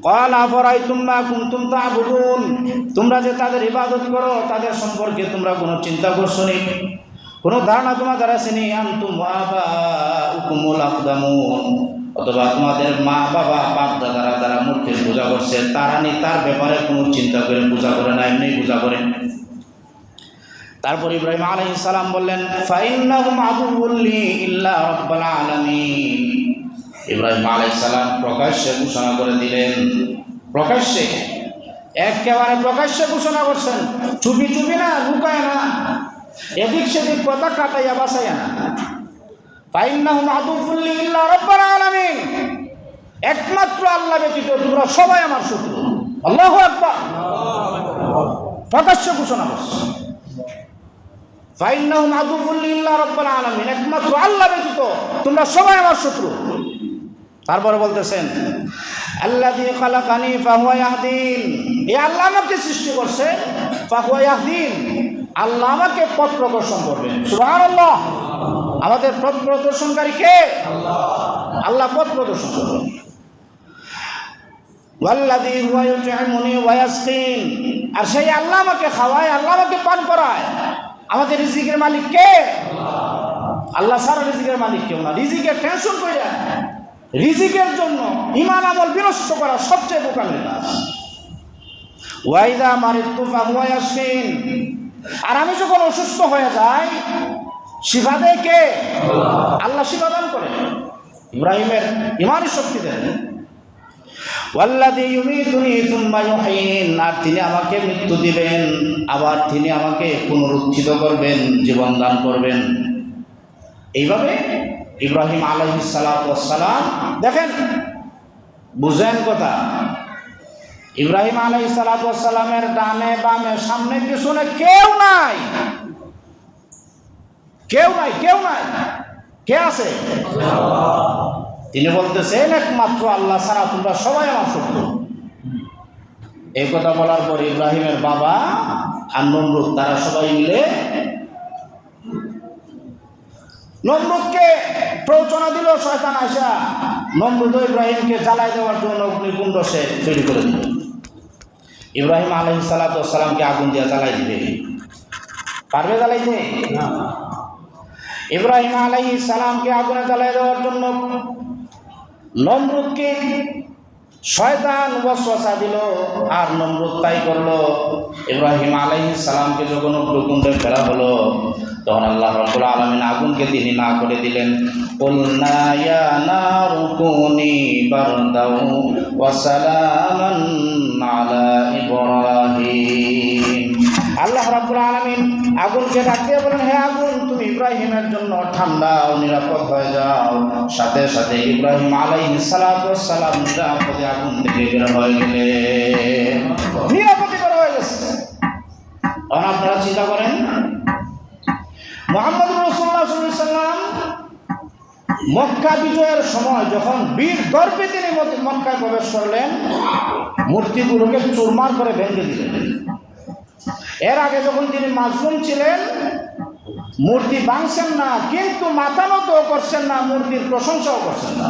ক্বালা আফরাইতুম মা কুনতুম তা'বুদুন, তোমরা যে তাদের ইবাদত করো তাদের সম্পর্কে তোমরা কোনো চিন্তা করছো নি, কোনো ধারণা তোমাদের আসেনি? আনতুম ওয়া আবাউকুমুল আকদামুন, অথবা তোমাদের মা বাবা বাপ দাদারা যারা মূর্তির পূজা করছে তারা তার ব্যাপারে কোনো চিন্তা করে পূজা করে না, এমনি পূজা করে। তারপর ইব্রাহিম আলাইহিস সালাম বললেন, ফাইন্নাহুম আদুউল লি ইল্লা রাব্বাল আলামিন। ইব্রাহিম আলাইহিস সালাম প্রকাশ্যে ঘোষণা করে দিলেন, প্রকাশ্যে, একেবারে প্রকাশ্যে ঘোষণা করছেন, চুপি চুপি না, লুকায় না, এদিক সেদিক কথা কাটাইয়া বাসাইয়া না। ফাইন্নাহুম আদুউল লি ইল্লা রাব্বাল আলামিন, একমাত্র আল্লাহ ব্যতীত তোমরা সবাই আমার শত্রু। আল্লাহু আকবার, প্রকাশ্যে ঘোষণা করছে। ফাইন্নাহুম আদুউল লি ইল্লা রাব্বাল আলামিন, একমাত্র আল্লাহ ব্যতীত তোমরা সবাই আমার শত্রু। তারপরে বলতেছেন, আল্লাযী খালাকানি ফাহুয়া ইয়াহদিন, এই আল্লাহ আমাকে সৃষ্টি করছে, ফাহুয়া ইয়াহদিন, আল্লাহ আমাকে পথ প্রদর্শন করবেন। সুবহানাল্লাহ, আমাদের পথ প্রদর্শনকারী কে? আল্লাহ পথ প্রদর্শন করবেন। ওয়াল্লাযী হুয়া ইউত'ইমুনি ওয়া ইয়াসকিন, আর সেই আল্লাহ আমাকে খাওয়ায়, আল্লাহ আমাকে পান করায়। আমাদের রিজিকের মালিক কে? আল্লাহ ছাড়া রিজিকের মালিক কেউ না। রিজিকের টেনশন করে রিজিকের জন্য ঈমান আমল বিনষ্ট করা সবচেয়ে বোকামির কাজ। ওয়াইদা মারিদতু ফাহুয়া ইয়াশফিন, আর আমি যখন অসুস্থ হয়ে যাই শিফা দেয় কে? আল্লাহ শিফা দান করে। ইব্রাহিমের ঈমানের শক্তি দেন। ওয়াল্লাযী ইউমীতুনি সুম্মা ইউহয়িন, আর তিনি আমাকে মৃত্যু দিবেন, আবার তিনি আমাকে পুনরুত্থিত করবেন, জীবন দান করবেন। এইভাবে ইব্রাহিম আলাইহিস সালাম, দেখেন বুঝেন কথা, ইব্রাহিম আলাইহিস সালামের ডানে বামে সামনে পিছনে কেউ নাই, কেউ নাই, কেউ নাই। কে আছে? তিনি বলতেছেন, একমাত্র আল্লাহ ছাড়া তোমরা সবাই আমার শত্রু। এই কথা বলার পর ইব্রাহিমের বাবা আর নমরুদ তারা সবাই মিলে নমরুদকে প্ররোচনা দিল। শয়তান আয়সা নমরুদ ইব্রাহিমকে জ্বালাই দেওয়ার জন্য অগ্নিকুণ্ড সে তৈরি করে দিল। ইব্রাহিম আলাইহিস সালামকে আগুন দিয়ে জ্বালাই দিবে, পারবে জ্বালাইতে? না। ইব্রাহিম আলাইহিস সালামকে আগুনে জ্বালাই দেওয়ার জন্য নমরুদকে শয়তান ওয়াসওয়াসা দিল, আর নমরুদ তাই করলো। ইব্রাহিম আলাইহিস সালামকে যখন অগ্নিকুণ্ডে ফেলা হলো তখন আল্লাহ রাব্বুল আলামিন আগুনকে তিনি না করে দিলেন। কুলনা ইয়া নারু কুনি বারদাও ওয়া সালামান আলা ইব্রাহিম। আল্লাহ রাব্বুল আলামিন আগুনকে ডাক দিয়ে বলেন, হে আগুন, তুমি ইব্রাহিমের জন্য ঠান্ডা ও নিরাপদ হয়ে যাও। সাথে সাথে ইব্রাহিম আলাইহিস সালাম নিরাপদে আগুন থেকে বের হয়ে গেলেন, নিরাপদে বের হয়ে গেছে। তখন আপনারা চিন্তা করেন, মুহাম্মদ রাসূলুল্লাহ সাল্লাল্লাহু আলাইহি ওয়াসাল্লাম মক্কা বিজয়ের সময় যখন বীর দর্পে তিনি মক্কায় প্রবেশ করলেন, মূর্তিগুলোকে চুরমার করে ভেঙে দিলেন। এর আগে যখন তিনি মাজলুম ছিলেন, মূর্তি ভাঙছেন না, কিন্তু মাথা নত করছেন না, মূর্তির প্রশংসাও করছেন না।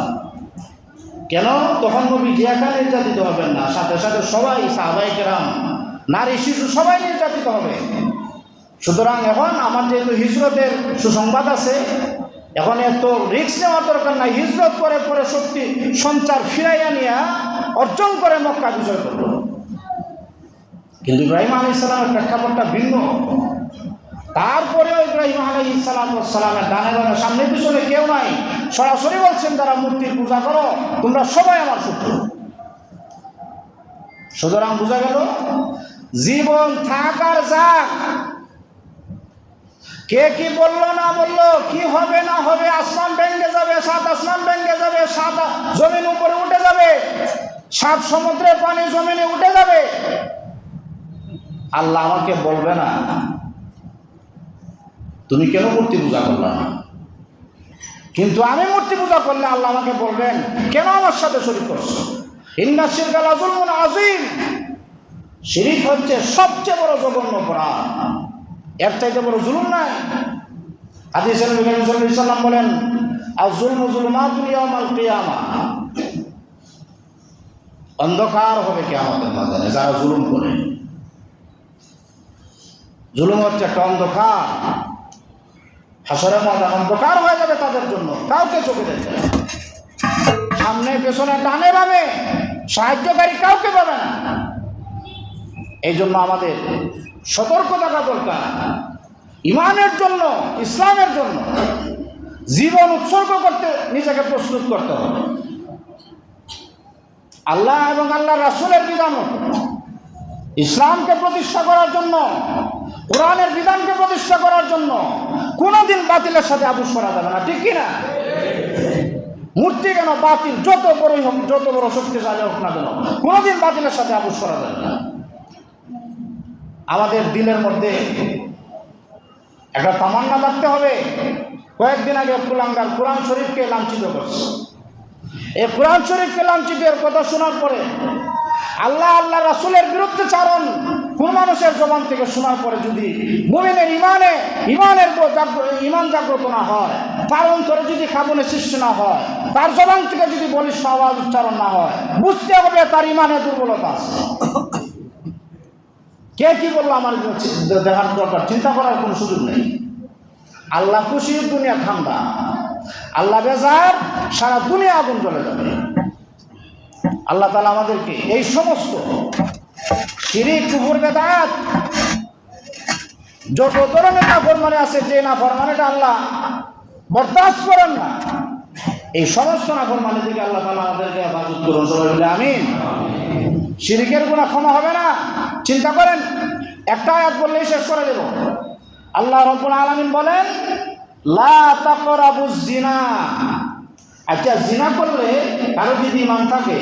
কেন? তখন নবী একা নির্যাতিত হবেন না, সাথে সাথে সবাই সাহাবায়ে কেরাম, নারী শিশু সবাই নির্যাতিত হবে। সুতরাং এখন আমার যেহেতু হিজরতের সুসংবাদ আছে, এখন এত রিস্ক নেওয়ার দরকার নাই, হিজরত করে পরে শক্তি সঞ্চার ফিরাইয়া নিয়ে অর্জন করে মক্কা বিজয় করল। কিন্তু ইব্রাহিম আলাইহিস সালামের প্রেক্ষাপটটা ভিন্ন। তারপরেও ইব্রাহিম আলাইহিস সালামের ডানে বামে সামনে পিছনে কেউ নাই, সরাসরি বলছেন যারা মূর্তির পূজা করো তোমরা সবাই আমার শত্রু। সুতরাং বোঝা গেল জীবন থাক আর যাক, কে কি বললো না বললো, কি হবে না হবে, আসমান ভেঙে যাবে, সাত আসমান ভেঙে যাবে, সাত জমিন উপরে উঠে যাবে, সাত সমুদ্রের পানি জমিনে উঠে যাবে, আল্লাহ আমাকে বলবে না তুমি কেন মূর্তি পূজা করলে না। কিন্তু আমি মূর্তি পূজা করলে আল্লাহ আমাকে বলবেন কেন আমার সাথে শরীক করছো। ইন্না শিরকা লাযুলমুন আযীম, শিরিক হচ্ছে সবচেয়ে বড় জঘন্য অপরাধ, এর চাইতে বড় জুলুম নাই। হাদিসে নবী করিম সাল্লাল্লাহু আলাইহি ওয়াসাল্লাম বলেন আয-যুলমু যুলুমাতুন ইয়াওমাল কিয়ামা, অন্ধকার হবে কিয়ামতের ময়দানে যারা জুলুম করে। জুলুম হচ্ছে একটা অন্ধকার, হাসরের ময়দান অন্ধকার হয়ে যাবে তাদের জন্য, কাউকে চোখে দেখবে না, সামনে পেছনে ডানে বামে সাহায্যকারী কাউকে পাবে না। এই জন্য আমাদের সতর্ক থাকা দরকার, ইমানের জন্য ইসলামের জন্য জীবন উৎসর্গ করতে নিজেকে প্রস্তুত করতে হবে। আল্লাহ এবং আল্লাহ রাসূলের বিধান মতো ইসলামকে প্রতিষ্ঠা করার জন্য, কোরআনের বিধানকে প্রতিষ্ঠা করার জন্য কোনোদিন বাতিলের সাথে আপোষ করা যাবে না, ঠিক কিনা? মূর্তি কেন, বাতিল যত বড়ই হোক, যত বড় শক্তিশালী হোক না কেন, কোনোদিন বাতিলের সাথে আপোষ করা যাবে না। আমাদের দিলের মধ্যে একটা তামান্না থাকতে হবে। কয়েকদিন আগে কুলাঙ্গার কোরআন শরীফকে লাঞ্ছিত করছে। এই কোরআন শরীফকে লাঞ্ছিতের কথা শোনার পরে আল্লাহ আল্লাহ রাসূলের বিরুদ্ধে চারণ কোন মানুষের জবান থেকে শোনার পরে যদি মুমিনের ইমান জাগ্রত না হয়, তার অন্তরে যদি কাঁপনের সৃষ্টি না হয়, তার জবান থেকে যদি বলিষ্ঠ আওয়াজ উচ্চারণ না হয়, বুঝতে হবে তার ইমানে দুর্বলতা আছে। কে কি বললো আমার দেখার দরকার, চিন্তা করার কোনো সুযোগ নেই। আল্লাহ খুশি, দুনিয়া ঠান্ডা, আল্লাহ বেজার, সারা দুনিয়া আগুন জ্বলে যাবে। আল্লাহ তাআলা আমাদেরকে এই সমস্ত শিরক, কুফর, বেদাত, যত ধরনের নাফরমানি আছে, যে নাফরমানিটা আল্লাহ বরদাস্ত করেন না, এই সমস্ত নাফরমানি থেকে আল্লাহ তাআলা আমাদেরকে হেফাজত করুন, সবাই বলে আমিন। শিরকের গুনাহ ক্ষমা হবে না, চিন্তা করেন। একটা আয়াত বললেই শেষ করে দেব। আল্লাহ রাব্বুল আলামিন বলেন লা তাকরাবুজ জিনা। আচ্ছা, জিনা করলে কারো যদি ঈমান থাকে,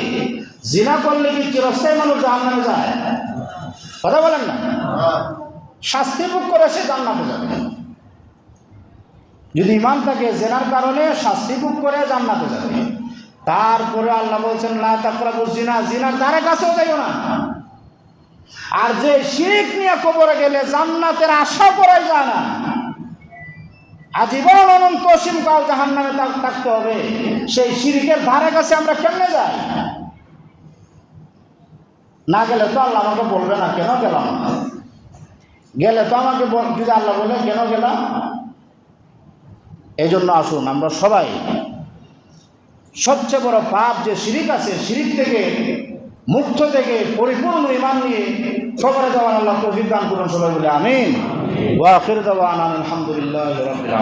জিনা করলে কি চিরস্থায়ী মানুষ জাহান্নামে যায়? কথা বলেন না। শাস্তি ভোগ করে সে জান্নাতে যাবে। যদি ঈমান থাকে, জিনার কারণে শাস্তি ভোগ করে জান্নাতে যাবে। তারপরে আল্লাহ বলছেন লা তাকরাবুজ জিনা, জিনার ধারে কাছেও যাইও না। আর যে শিরক নিয়ে কবরে গেলে জান্নাতের আশা করাই যায় না, আজীবন অনন্ত অসীম কাল জাহান্নামে থাকতে হবে, সেই শিরকের ধারে কাছে আমরা কেমনে যাই? না গেলে তো আল্লাহ আমাকে বলবে না কেন গেলাম, গেলে তো আমাকে যদি আল্লাহ বলে কেন গেলাম। এই জন্য আসুন আমরা সবাই সবচেয়ে বড় পাপ যে শিরক আছে, শিরক থেকে মুক্ত থেকে পরিপূর্ণ ঈমান নিয়ে কবরে যাওয়ার আল্লাহ তৌফিক দান করুন, সবাই বলে আমিন। ওয়া আখিরু দাওয়ানা আলহামদুলিল্লাহি রাব্বিল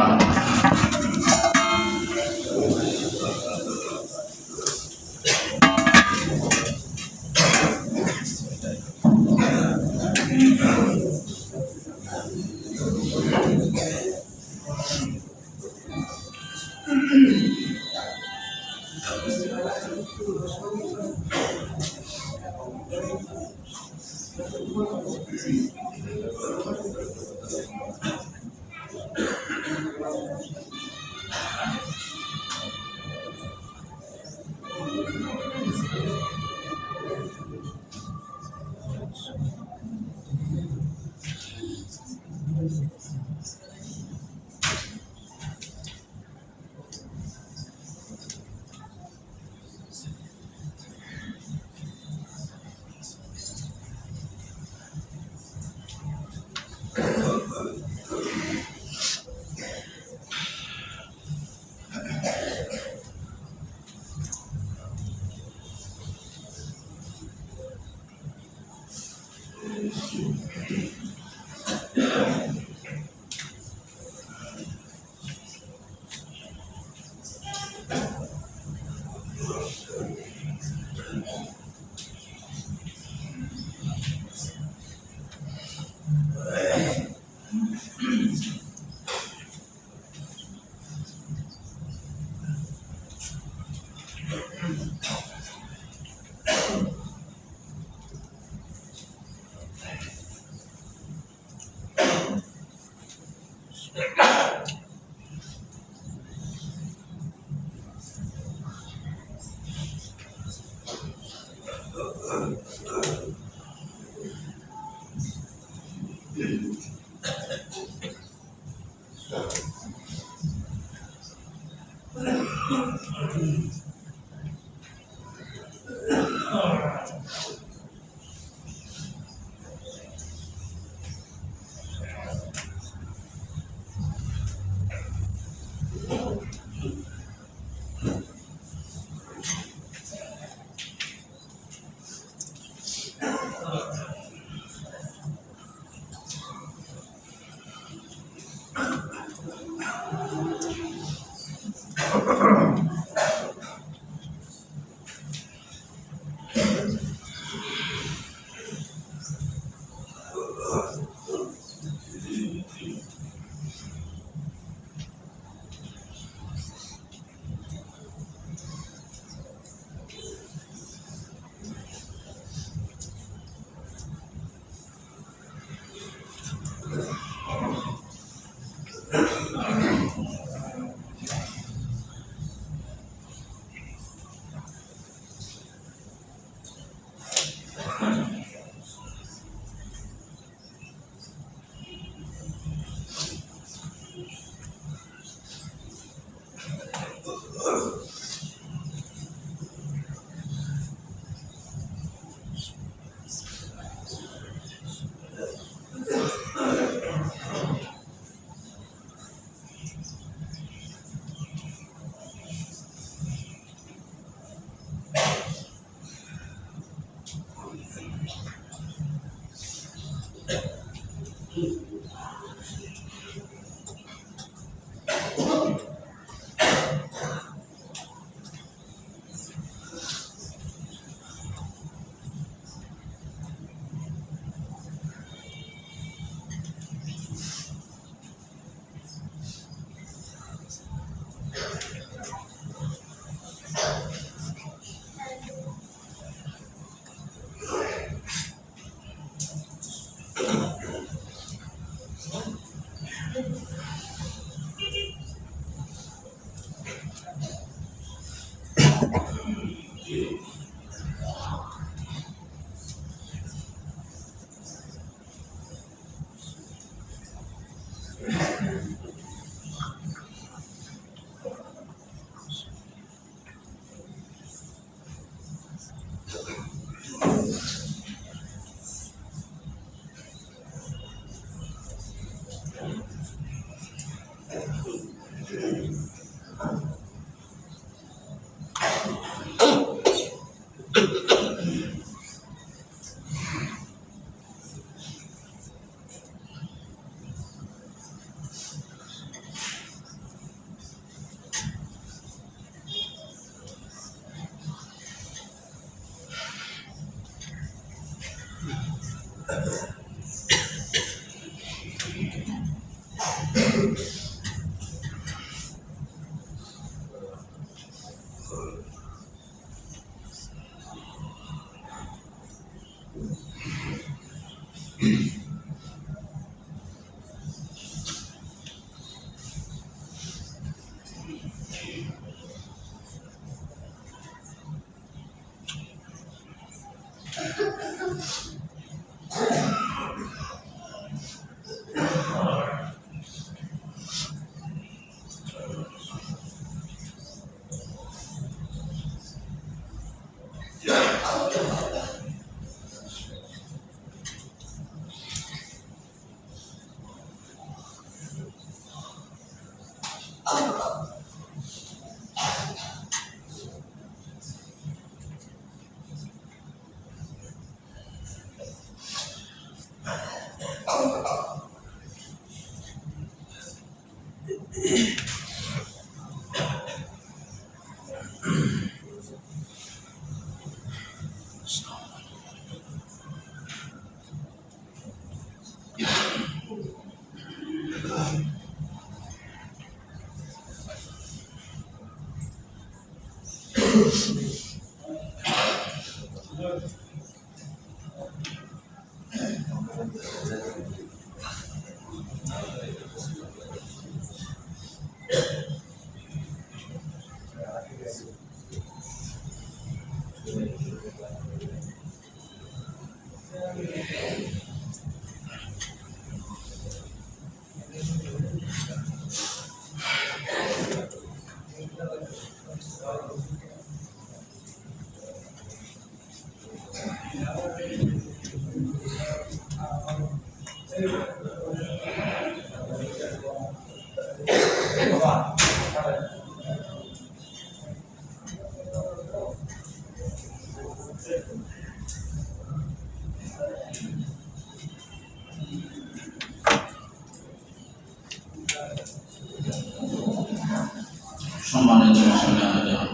সম্মানিত মুসলমান,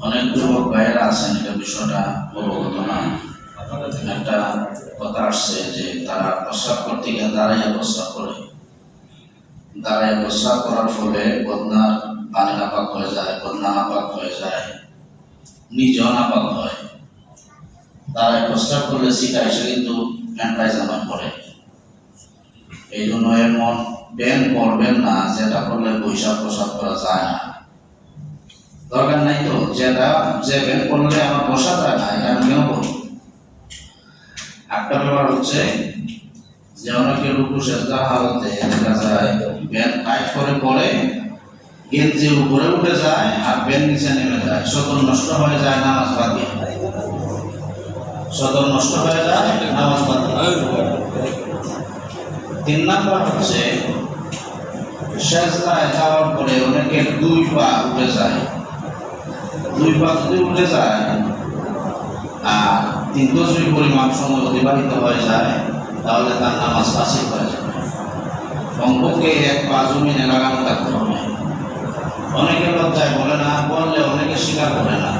অনেক যুবক ভাইয়েরা আছেন, এটা বিষয়টা অবগত না। একটা কথা আসছে যে তারা প্রস্রাব করতে গিয়ে দাঁড়াইয়া প্রস্রাব করে, দাঁড়াইয়া প্রস্রাব করার ফলে বদনার পানি নাপাক হয়ে যায়, বদনা নাপাক হয়ে যায়, নিজেও নাপাক হয়। দাঁড়ায় প্রস্রাব করলে সিটা এসে কিন্তু প্যান্ট পায়জামা পরে। এই জন্য এমন প্যান্ট পরবেন না যেটা করলে বৈশাখ প্রসাদ করা যায় না, দরকার নাই। তো যেটা যে প্যান্ট পরলে আমার বসা যায় না, এটা আমি কেন বলি? একটা ব্যাপার হচ্ছে যে অনেকে রুকু সেজদা হালতে দেখা যায় প্যান্ট টাইট করে পরে গেঞ্জি উপরে উঠে যায় আর প্যান্ট নিচে নেমে যায়, সতর নষ্ট হয়ে যায়, নামাজ বাতিল। সতর নষ্ট হয়ে যায়, নামাজ বাতিল। 3 নাম্বার হচ্ছে সেজদায় যাওয়ার পরে অনেকে 2 পা উঠে যায়। 2 পা যদি উঠে যায় আর 3 তসবিহ পরিমাণ সময় অতিবাহিত হয়ে যায়, তাহলে তার নামাজ বাতিল হয়ে যাবে। কমপক্ষে 1 পা জমিনে লাগানো থাকতে হবে। অনেকে লজ্জায় বলে না, বললে অনেকে স্বীকার করে না।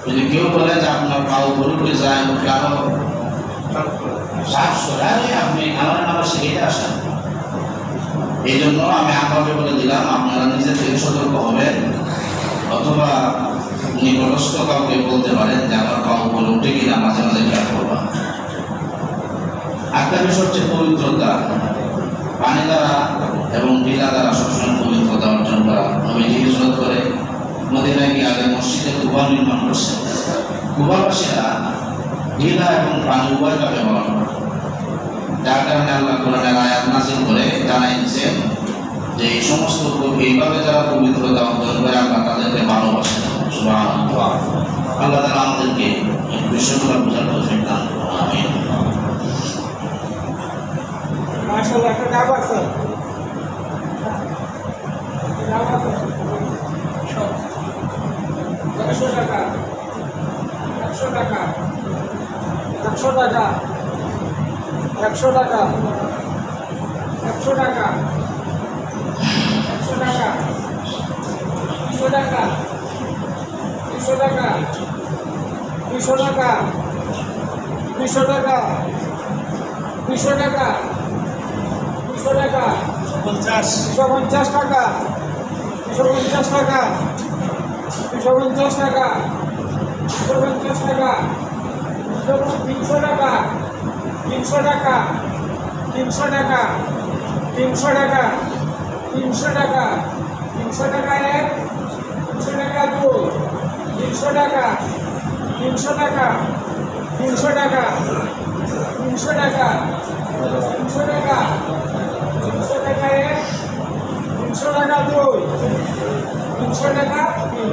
যদি কেউ বলে যে আপনার পা উপরে উঠে যায়, কারো সাহস করে আপনি আমার নামাজ শিখে আসেন। এই জন্য আমি আপনাকে বলে দিলাম, আপনারা নিজে থেকে সতর্ক হবেন, অথবা নিকটস্থ কাউকে বলতে পারেন যে আমার পা উপরে উঠে কিনা মাঝে মাঝে খেয়াল করবা। একটা বিষয় হচ্ছে পবিত্রতা। পানি দ্বারা এবং ঢিলা দ্বারা সবসময় পবিত্রতা অর্জন করা। নবীজি হিজরত করে মদিনায় গিয়ে আগে মসজিদে কুবা নির্মাণ করছে। কুবাবাসীরা ঢিলা এবং পানি উভয়টা ব্যবহার করে, যার কারণে আল্লাহ কোরআনের আয়াত নাযিল করে জানাই দিয়েছেন যে এই সমস্ত এইভাবে যারা পবিত্রতা অর্জন করে আল্লাহ তাদেরকে ভালোবাসেন। সুবহানাল্লাহ। আল্লাহ তাআলা আমাদেরকে এই বিষয়গুলো বোঝার তৌফিক দান করুন। আমিন। মাশাআল্লাহ, একটা ডাব আছে। ডাব আছে। 100 টাকা। 100 টাকা। 100 টাকা। 100 টাকা। 100 টাকা। 100 টাকা। 200 টাকা। 200 টাকা। 200 টাকা। 200 টাকা। 200 টাকা। 200 টাকা। 250 টাকা। 250 টাকা। 250 টাকা। 250 টাকা। 300 টাকা। 300 টাকা। 300 টাকা। 300 টাকা। 300 টাকা। 300 টাকা 1, 300 টাকা 2, 300 টাকা। 300 টাকা। 300 টাকা। 300 টাকা। 300 টাকা। 300 টাকা 1, 300 টাকা 2, 300 টাকা 3।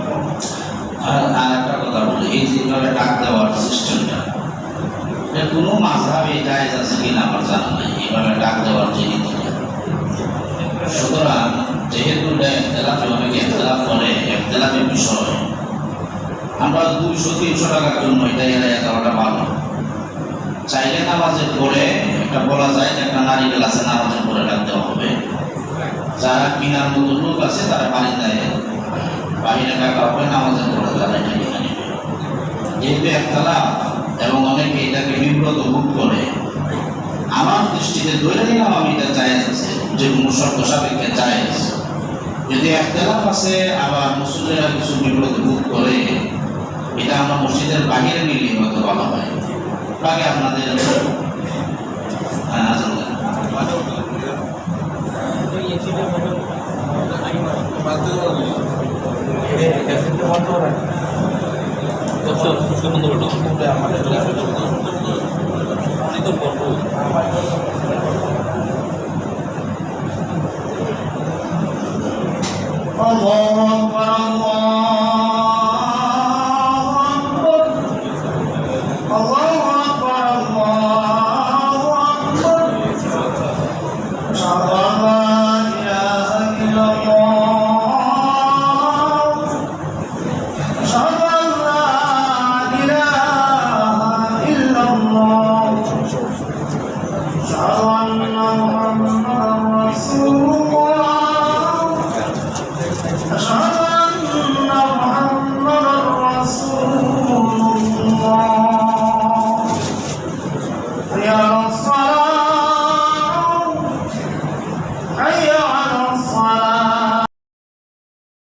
আর একটা কথা বলি, এই যেভাবে ডাক দেওয়ার সিস্টেমটা, এটা কোনো মাযহাবে জায়েজ আছে কিনা আমার জানা নাই, এইভাবে ডাক দেওয়ার যে নীতিটা। সুতরাং যেহেতু একতলাফে অনেকে একতলাফ করে, একতলাফের বিষয়, আমরা 200-300 টাকার জন্য এটা এড়াইয়া যাওয়াটা ভালো। চাইলে নামাজের পরে একটা বলা যায় যে একটা নারী ক্লাসে নামাজের পরে ডাক দেওয়া হবে। যারা কিনার মতো লোক আছে তারা বাহিরে ডাকা হবে, নামাজের পরে তারা এটা কিনে নেবে। যেহেতু একতলা এবং অনেকে এটাকে বিব্রত বোধ করে, আমার দৃষ্টিতে ধরে নিলাম আমি এটা জায়েজ আছে, যে কোনো শর্ত সাপেক্ষে জায়েজ। যদি একতলাফ আছে আবার মুসল্লিরা কিছু বিব্রত বোধ করে, এটা আমরা মসজিদের বাহিরে নিলে হয়তো ভালো হয়। বাকি আপনাদের أشهد أن محمدا رسول الله. حي على الصلاة.